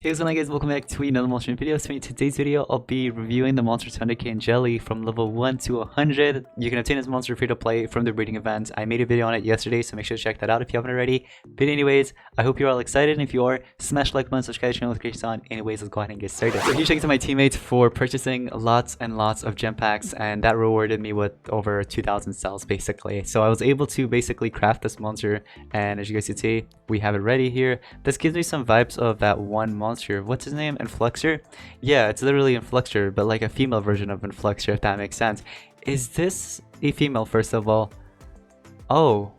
Hey, what's going on, guys? Welcome back to another monster video. So in today's video, I'll be reviewing the monster Thundercane Jelly from level 1 to 100. You can obtain this monster free to play from the breeding event. I made a video on it yesterday, so make sure to check that out if you haven't already. But anyways, I hope you're all excited, and if you are, smash like button, subscribe to the channel, notifications on. Anyways, let's go ahead and get started. So huge thanks to my teammates for purchasing lots and lots of gem packs, and that rewarded me with over 2,000 cells basically. So I was able to basically craft this monster, and as you guys can see, we have it ready here. This gives me some vibes of that one monster. What's his name? Influxor? Yeah, it's literally Influxor, but like a female version of Influxor, if that makes sense. Is this a female, first of all? Oh,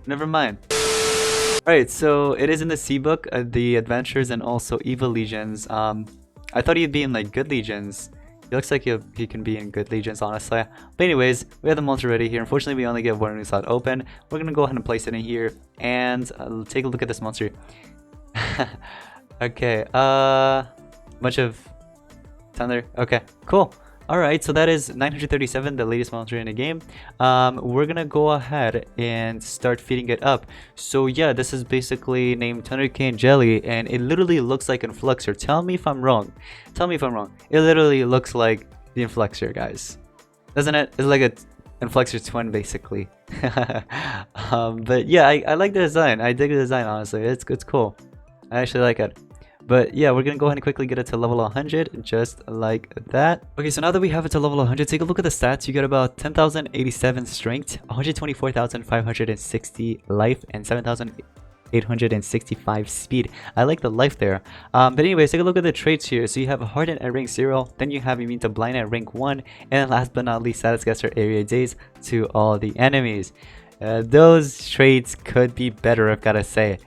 never mind. Alright, so it is in the C book, the adventures and also evil legions. I thought he'd be in like good legions. He looks like he can be in good legions, honestly. But anyways, we have the monster ready here. Unfortunately, we only get one new slot open. We're gonna go ahead and place it in here and take a look at this monster. Okay, bunch of thunder. Okay, cool. Alright, so that is 937, the latest monster in the game. We're gonna go ahead and start feeding it up. So yeah, this is basically named Thundercane Jelly, and it literally looks like Influxor. Tell me if I'm wrong. Tell me if I'm wrong. It literally looks like the Influxor, guys. Doesn't it? It's like a Influxor twin, basically. But yeah, I like the design. I dig the design, honestly. It's cool. I actually like it. But yeah, we're gonna go ahead and quickly get it to level 100, just like that. Okay, so now that we have it to level 100, take a look at the stats. You get about 10,087 strength, 124,560 life, and 7,865 speed. I like the life there. But anyways, take a look at the traits here. So you have Hardened at rank 0, then you have Immune to Blind at rank 1, and last but not least, Satiscaster Area Daze to all the enemies. Those traits could be better, I've gotta say.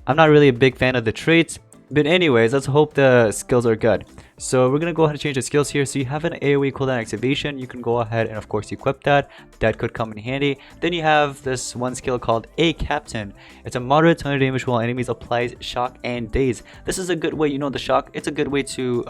I'm not really a big fan of the traits. But anyways, let's hope the skills are good. So we're going to go ahead and change the skills here. So you have an AoE cooldown activation. You can go ahead and of course equip that. That could come in handy. Then you have this one skill called A Captain. It's a moderate thunder damage while enemies applies shock and daze. This is a good way, you know, the shock. It's a good way to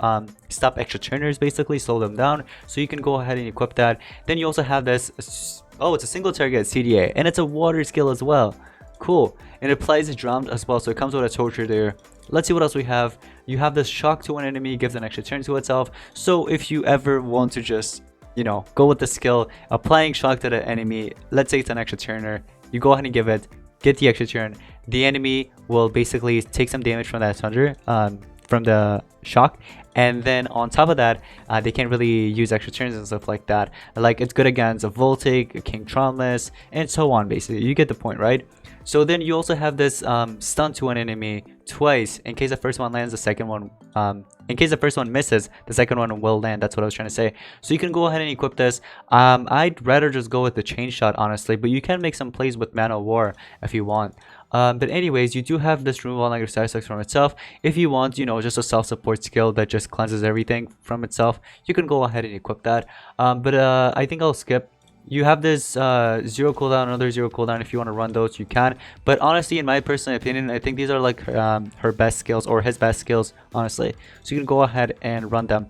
stop extra turners, basically slow them down. So you can go ahead and equip that. Then you also have this, oh, it's a single target CDA, and it's a water skill as well. Cool. And it applies drowned as well, so it comes with a torture there. Let's see what else we have. You have this shock to an enemy, gives an extra turn to itself. So if you ever want to just, you know, go with the skill, applying shock to the enemy, let's say it's an extra turner, you go ahead and give it, get the extra turn. The enemy will basically take some damage from that thunder, from the shock. And then on top of that, they can't really use extra turns and stuff like that. Like, it's good against a Voltic, King Traumas, and so on, basically. You get the point, right? So then you also have this stun to an enemy twice. In case the first one lands, the second one, in case the first one misses, the second one will land. That's what I was trying to say. So you can go ahead and equip this. I'd rather just go with the chain shot, honestly, but you can make some plays with Man of War if you want. But anyways, you do have this removal on negative side effects from itself. If you want, you know, just a self-support skill that just cleanses everything from itself, you can go ahead and equip that. But I think I'll skip. You have this 0 cooldown, another 0 cooldown. If you want to run those, you can. But honestly, in my personal opinion, I think these are like her best skills, or his best skills, honestly. So you can go ahead and run them.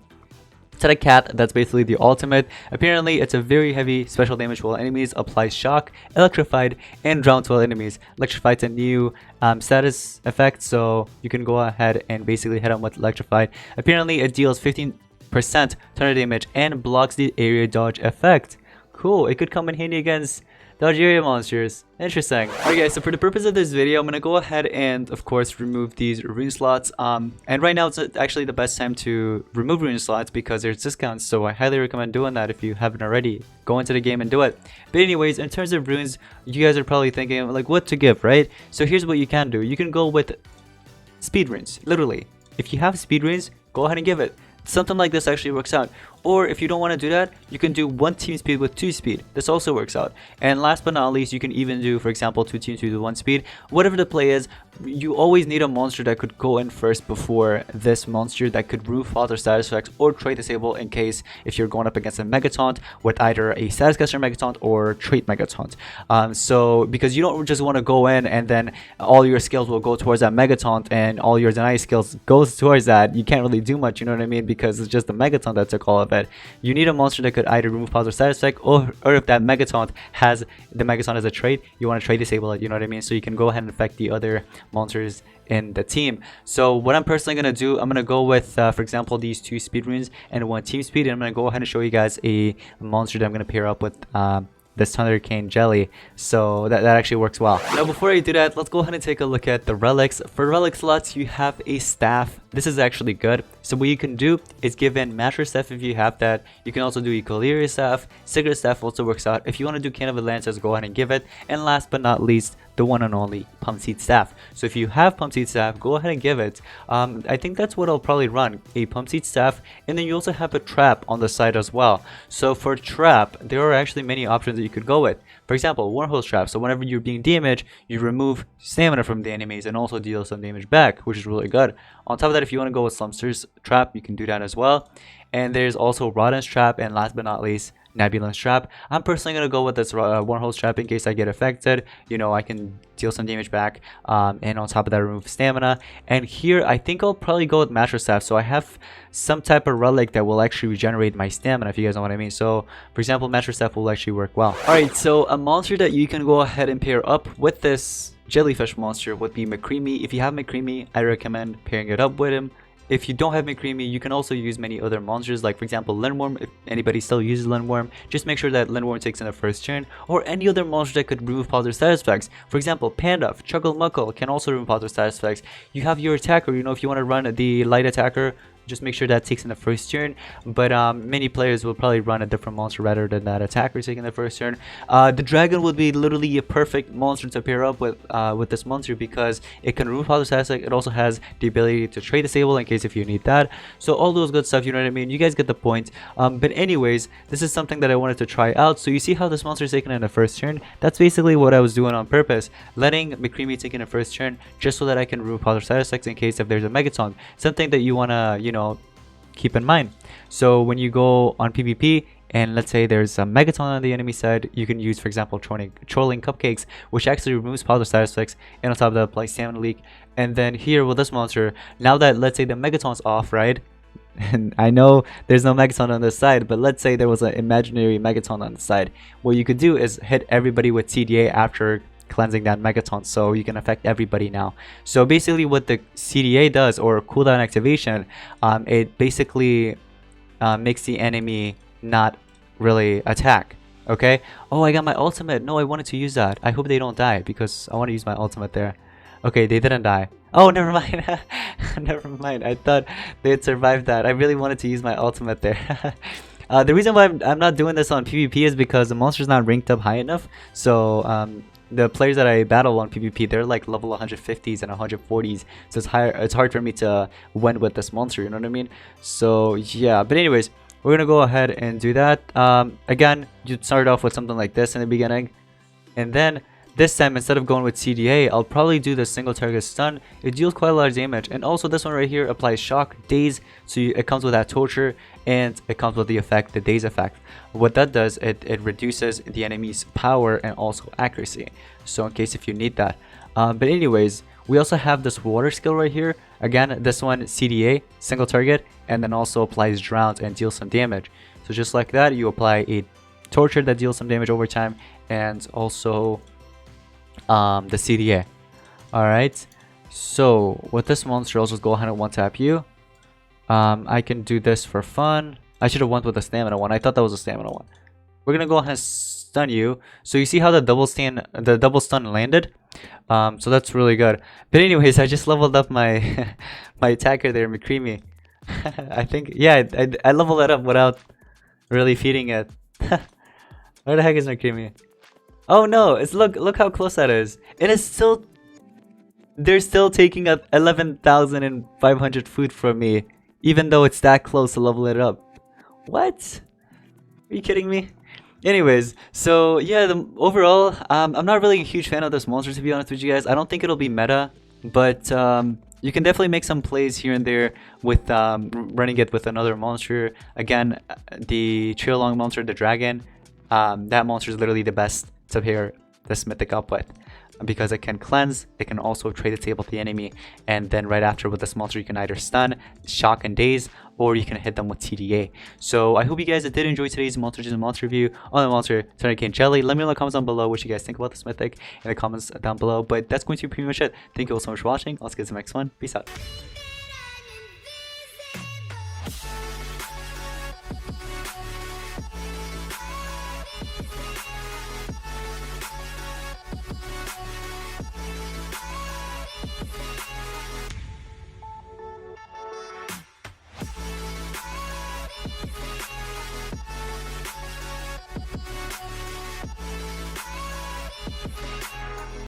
To the cat, that's basically the ultimate. Apparently, it's a very heavy special damage while enemies, applies shock, electrified, and drown to all enemies. Electrified's a new status effect, so you can go ahead and basically hit them with electrified. Apparently, it deals 15% thunder damage and blocks the area dodge effect. Cool, it could come in handy against dodge area monsters. Interesting. Alright guys, so for the purpose of this video, I'm gonna go ahead and of course remove these rune slots. And right now it's actually the best time to remove rune slots because there's discounts, so I highly recommend doing that if you haven't already. Go into the game and do it. But anyways, in terms of runes, you guys are probably thinking like what to give, right? So here's what you can do. You can go with speed runes, literally. If you have speed runes, go ahead and give it. Something like this actually works out. Or if you don't want to do that, you can do 1 team speed with 2 speed. This also works out. And last but not least, you can even do, for example, 2 teams with 1 speed. Whatever the play is, you always need a monster that could go in first before this monster that could remove fault or status effects or trait disable in case if you're going up against a Megataunt with either a Satiscaster Megataunt or trait Megataunt. So because you don't just want to go in and then all your skills will go towards that Megataunt and all your deny skills goes towards that, you can't really do much, you know what I mean? Because it's just the Megataunt that took all of of it, you need a monster that could either remove positive status effect, or if that Megataunt has the Megataunt as a trait, you want to trait disable it, you know what I mean? So you can go ahead and affect the other monsters in the team. So what I'm personally going to do, I'm going to go with, for example, these 2 speed runes and 1 team speed, and I'm going to go ahead and show you guys a monster that I'm going to pair up with this Thundercane jelly, so that actually works well. Now before I do that, let's go ahead and take a look at the relics. For relic slots, you have a staff. This is actually good. So what you can do is give in Master Staff if you have that. You can also do Equiliria Staff. Cigarette Staff also works out. If you want to do Can of Atlantis, go ahead and give it. And last but not least, the one and only Pump Seed Staff. So if you have Pump Seed Staff, go ahead and give it. I think that's what I'll probably run, a Pump Seed Staff, and then you also have a Trap on the side as well. So for Trap, there are actually many options that you could go with. For example, Wormhole Trap. So whenever you're being damaged, you remove stamina from the enemies and also deal some damage back, which is really good. On top of that, if you want to go with Slumster's Trap, you can do that as well. And there's also Rodden's Trap, and last but not least, Nebulon's Trap. I'm personally going to go with this Wormhole's Trap in case I get affected. You know, I can deal some damage back, and on top of that, remove stamina. And here, I think I'll probably go with Master Staff. So I have some type of relic that will actually regenerate my stamina, if you guys know what I mean. So, for example, Master Staff will actually work well. Alright, so a monster that you can go ahead and pair up with this jellyfish monster would be McCreamy. If you have McCreamy, I recommend pairing it up with him. If you don't have McCreamy, you can also use many other monsters, like for example Lindworm. If anybody still uses Lindworm, just make sure that Lindworm takes in the first turn, or any other monster that could remove positive status effects. For example, Panduff, Chuckle Muckle can also remove positive status effects. You have your attacker, you know, if you want to run the light attacker, just make sure that takes in the first turn. But many players will probably run a different monster rather than that attacker taking the first turn. The dragon would be literally a perfect monster to pair up with this monster, because it can remove positive status effect. It also has the ability to trade disable in case if you need that. So all those good stuff, you know what I mean? You guys get the point. But anyways, this is something that I wanted to try out. So you see how this monster is taken in the first turn? That's basically what I was doing on purpose, letting McCreamy take in the first turn just so that I can remove positive status effects in case if there's a Megataunt. Something that you want to, you know, keep in mind. So when you go on PvP and let's say there's a Megaton on the enemy side, you can use, for example, trolling cupcakes, which actually removes positive status effects, and on top of that applies stamina leak. And then here with this monster, now that let's say the Megaton's off, right? And I know there's no Megaton on this side, but let's say there was an imaginary Megaton on the side. What you could do is hit everybody with CDA after cleansing that Megaton, so you can affect everybody now. So basically what the CDA does, or cooldown activation, it basically makes the enemy not really attack. Okay, oh, I got my ultimate. No, I wanted to use that. I hope they don't die, because I want to use my ultimate there. Okay, they didn't die. Oh, never mind. Never mind, I thought they had survived that. I really wanted to use my ultimate there. The reason why I'm not doing this on PvP is because the monster's not ranked up high enough. So the players that I battle on PvP, they're like level 150s and 140s, so it's hard for me to win with this monster, you know what I mean? So yeah, but anyways, we're gonna go ahead and do that. Again, you'd start off with something like this in the beginning, and then this time, instead of going with CDA, I'll probably do the single target stun. It deals quite a lot of damage, and also this one right here applies shock, daze, so it comes with that torture, and it comes with the effect, the daze effect. What that does, it reduces the enemy's power and also accuracy, so in case if you need that. But anyways, we also have this water skill right here. Again, this one CDA, single target, and then also applies drowns and deals some damage. So just like that, you apply a torture that deals some damage over time, and also the CDA. Alright, so with this monster, I'll just go ahead and one tap you. I can do this for fun. I should have went with the stamina one. I thought that was a stamina one. We're gonna go ahead and stun you. So you see how the double stun landed? So that's really good. But anyways, I just leveled up my my attacker there, McCreamy. I think, yeah, I leveled that up without really feeding it. Where the heck is McCreamy? Oh no, it's look how close that is. It is still, they're still taking up 11,500 food from me, even though it's that close to level it up. What? Are you kidding me? Anyways, so yeah, overall, I'm not really a huge fan of this monster, to be honest with you guys. I don't think it'll be meta, but you can definitely make some plays here and there with running it with another monster. Again, the trail long monster, the dragon, that monster is literally the best to pair this mythic up with. Because it can cleanse, it can also trade the table to the enemy, and then right after with this monster you can either stun, shock, and daze, or you can hit them with TDA. So I hope you guys did enjoy today's monster review on the monster Thundercane Jelly. Let me know in the comments down below what you guys think about this mythic in the comments down below. But that's going to be pretty much it. Thank you all so much for watching. Let's get to the next one. Peace out.